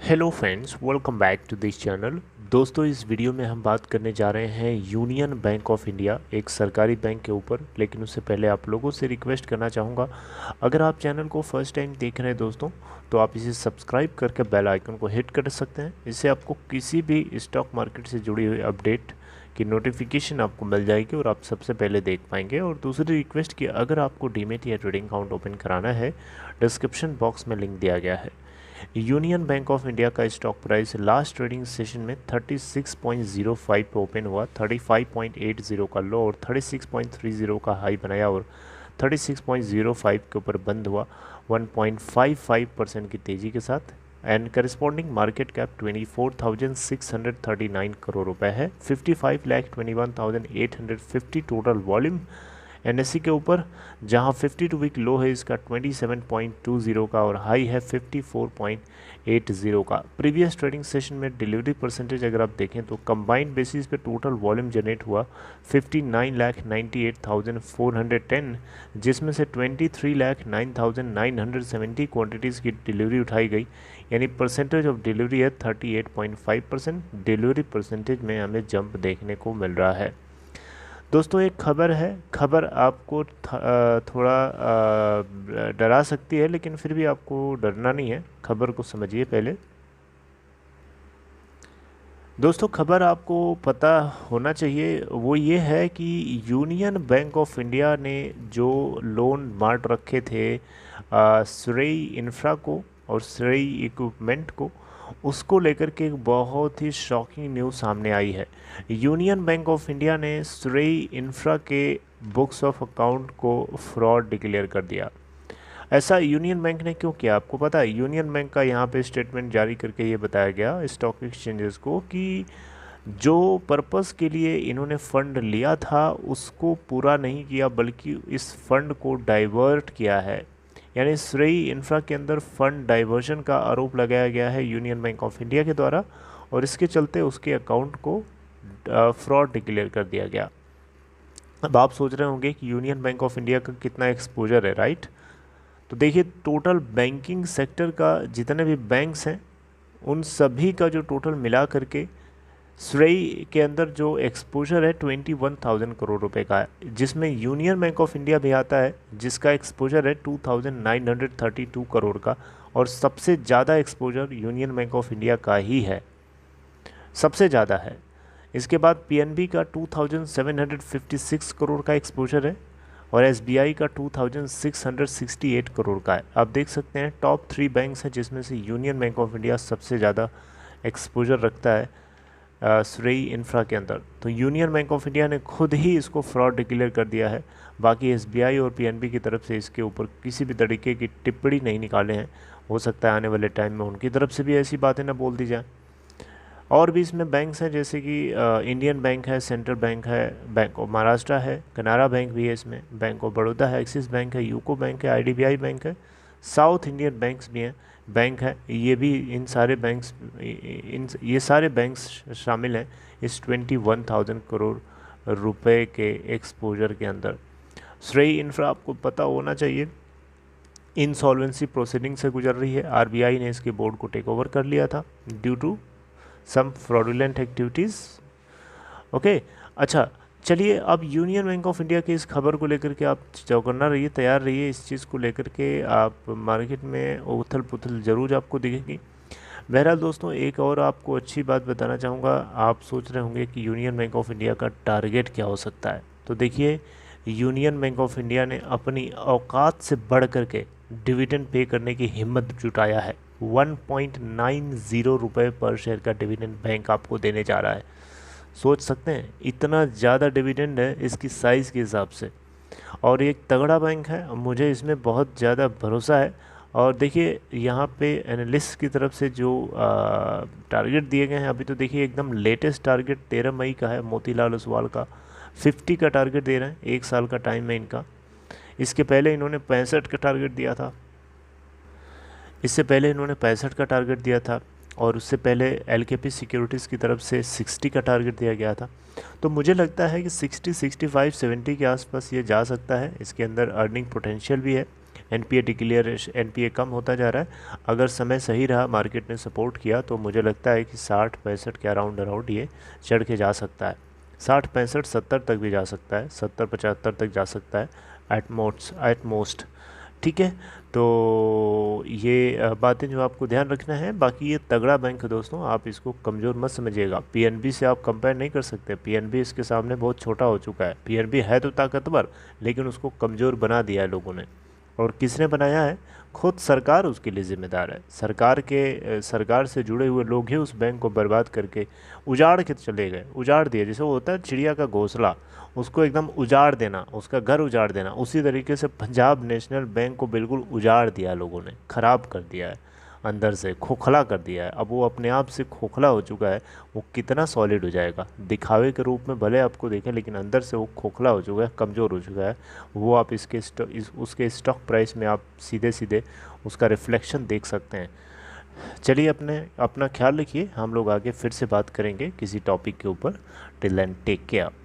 Hello friends, welcome back to this channel. दोस्तों, इस video में हम बात करने जा रहे हैं यूनियन बैंक ऑफ इंडिया, एक सरकारी बैंक के ऊपर। लेकिन उससे पहले आप लोगों से रिक्वेस्ट करना चाहूँगा, अगर आप चैनल को फर्स्ट टाइम देख रहे हैं दोस्तों, तो आप इसे सब्सक्राइब करके बेल आइकन को हिट कर सकते हैं। इससे आपको किसी भी स्टॉक मार्केट से जुड़ी हुई अपडेट की नोटिफिकेशन आपको मिल जाएगी और आप सबसे पहले देख पाएंगे। और दूसरी रिक्वेस्ट कि अगर आपको डीमेट या ट्रेडिंग अकाउंट ओपन कराना है, डिस्क्रिप्शन बॉक्स में लिंक दिया गया है। यूनियन बैंक ऑफ इंडिया का stock price last trading session में 36.05 पे ओपन हुआ, 35.80 का लो और 36.30 का हाई बनाया और 36.05 के ऊपर बंद हुआ 1.55% की तेज़ी के साथ। And corresponding market cap 24,639 crore रुपए है। 55,21,850 टोटल वॉल्यूम एनएससी के ऊपर, जहां 52 वीक लो है इसका 27.20 का और हाई है 54.80 का। प्रीवियस ट्रेडिंग सेशन में डिलीवरी परसेंटेज अगर आप देखें तो कंबाइंड बेसिस पे टोटल वॉल्यूम जनरेट हुआ 59,98,410, जिसमें से 23,09,970 क्वांटिटीज़ की डिलीवरी उठाई गई, यानी परसेंटेज ऑफ डिलीवरी है 38.5%। डिलीवरी परसेंटेज में हमें जंप देखने को मिल रहा है। दोस्तों, एक खबर है, खबर आपको थोड़ा डरा सकती है, लेकिन फिर भी आपको डरना नहीं है। खबर को समझिए पहले। दोस्तों, खबर आपको पता होना चाहिए, वो ये है कि यूनियन बैंक ऑफ इंडिया ने जो लोन बांट रखे थे श्रेय इंफ्रा को और श्रेय इक्विपमेंट को, उसको लेकर के एक बहुत ही शॉकिंग न्यूज़ सामने आई है। यूनियन बैंक ऑफ इंडिया ने श्रेय इंफ्रा के बुक्स ऑफ अकाउंट को फ्रॉड डिक्लेयर कर दिया। ऐसा यूनियन बैंक ने क्यों किया, आपको पता है? यूनियन बैंक का यहाँ पे स्टेटमेंट जारी करके ये बताया गया स्टॉक एक्सचेंजेस को कि जो पर्पस के लिए इन्होंने फ़ंड लिया था उसको पूरा नहीं किया, बल्कि इस फंड को डाइवर्ट किया है। यानी श्रेय इंफ्रा के अंदर फंड डाइवर्जन का आरोप लगाया गया है यूनियन बैंक ऑफ इंडिया के द्वारा, और इसके चलते उसके अकाउंट को फ्रॉड डिक्लेयर कर दिया गया। अब आप सोच रहे होंगे कि यूनियन बैंक ऑफ इंडिया का कितना एक्सपोजर है, राइट? तो देखिए, टोटल बैंकिंग सेक्टर का जितने भी बैंक्स हैं उन सभी का जो टोटल मिला करके श्रेय के अंदर जो एक्सपोजर है 21,000 करोड़ रुपए का है, जिसमें यूनियन बैंक ऑफ इंडिया भी आता है जिसका एक्सपोजर है 2,932 करोड़ का, और सबसे ज़्यादा exposure union bank of India का ही है, सबसे ज़्यादा है। इसके बाद पीएनबी का 2,756 करोड़ का एक्सपोजर है और एसबीआई का 2,668 करोड़ का है। आप देख सकते हैं टॉप 3 बैंक्स हैं जिसमें से यूनियन बैंक ऑफ इंडिया सबसे ज़्यादा एक्सपोजर रखता है श्रेय इंफ्रा के अंदर। तो यूनियन बैंक ऑफ इंडिया ने खुद ही इसको फ्रॉड डिक्लेयर कर दिया है। बाकी एसबीआई और पीएनबी की तरफ से इसके ऊपर किसी भी तरीके की टिप्पणी नहीं निकाले हैं। हो सकता है आने वाले टाइम में उनकी तरफ से भी ऐसी बातें ना बोल दी जाए। और भी इसमें बैंक्स हैं जैसे कि इंडियन बैंक है, सेंट्रल बैंक है, बैंक ऑफ महाराष्ट्र है, कनारा बैंक भी है इसमें, बैंक ऑफ बड़ौदा है, एक्सिस बैंक है, यूको बैंक है, आईडीबीआई बैंक है, साउथ इंडियन बैंक्स भी हैं, बैंक है ये भी। इन सारे बैंक्स, ये सारे बैंक्स शामिल हैं इस 21,000 करोड़ रुपए के एक्सपोजर के अंदर। श्रेय इंफ्रा आपको पता होना चाहिए इंसॉल्वेंसी प्रोसीडिंग से गुजर रही है। आरबीआई ने इसके बोर्ड को टेक ओवर कर लिया था due to some fraudulent activities. Okay, अच्छा, चलिए अब यूनियन बैंक ऑफ इंडिया की इस खबर को लेकर के आप चौकन्ना रहिए, तैयार रहिए। इस चीज़ को लेकर के आप मार्केट में उथल पुथल ज़रूर आपको दिखेगी। बहरहाल दोस्तों, एक और आपको अच्छी बात बताना चाहूँगा। आप सोच रहे होंगे कि यूनियन बैंक ऑफ इंडिया का टारगेट क्या हो सकता है। तो देखिए, यूनियन बैंक ऑफ इंडिया ने अपनी औकात से बढ़ कर के डिविडेंड पे करने की हिम्मत जुटाया है। 1.90 रुपये पर शेयर का डिविडेंड बैंक आपको देने जा रहा है। सोच सकते हैं इतना ज़्यादा डिविडेंड है इसकी साइज़ के हिसाब से, और एक तगड़ा बैंक है, मुझे इसमें बहुत ज़्यादा भरोसा है। और देखिए यहाँ पे एनालिस्ट की तरफ से जो टारगेट दिए गए हैं, अभी तो देखिए एकदम लेटेस्ट टारगेट 13 मई का है, मोतीलाल ओसवाल का 50 का टारगेट दे रहे हैं। 1 साल का टाइम है इनका। इसके पहले इन्होंने 65 का टारगेट दिया था, इससे पहले इन्होंने 65 का टारगेट दिया था, और उससे पहले एलकेपी सिक्योरिटीज़ की तरफ से 60 का टारगेट दिया गया था। तो मुझे लगता है कि 60, 65, 70 के आसपास ये जा सकता है। इसके अंदर अर्निंग पोटेंशियल भी है। एनपीए डिक्लेयर, एनपीए कम होता जा रहा है। अगर समय सही रहा, मार्केट ने सपोर्ट किया, तो मुझे लगता है कि 60-65 के अराउंड अराउंड ये चढ़ के जा सकता है। 60-65-70 तक भी जा सकता है, 70-75 तक जा सकता है एट मोस्ट। ठीक है, तो ये बातें जो आपको ध्यान रखना है। बाकी ये तगड़ा बैंक है दोस्तों, आप इसको कमज़ोर मत समझिएगा। पीएनबी से आप कंपेयर नहीं कर सकते, पीएनबी इसके सामने बहुत छोटा हो चुका है। पीएनबी है तो ताकतवर, लेकिन उसको कमज़ोर बना दिया है लोगों ने। और किसने बनाया है? खुद सरकार उसके लिए जिम्मेदार है। सरकार से जुड़े हुए लोग ही उस बैंक को बर्बाद करके उजाड़ के चले गए, उजाड़ दिया। जैसे वो होता है चिड़िया का घोंसला, उसको एकदम उजाड़ देना, उसका घर उजाड़ देना, उसी तरीके से पंजाब नेशनल बैंक को बिल्कुल उजाड़ दिया लोगों ने, ख़राब कर दिया है, अंदर से खोखला कर दिया है। अब वो अपने आप से खोखला हो चुका है, वो कितना सॉलिड हो जाएगा? दिखावे के रूप में भले आपको देखें, लेकिन अंदर से वो खोखला हो चुका है, कमज़ोर हो चुका है। वो आप उसके स्टॉक प्राइस में आप सीधे सीधे उसका रिफ्लेक्शन देख सकते हैं। चलिए, अपना ख्याल रखिए। हम लोग आगे फिर से बात करेंगे किसी टॉपिक के ऊपर। Till then take care.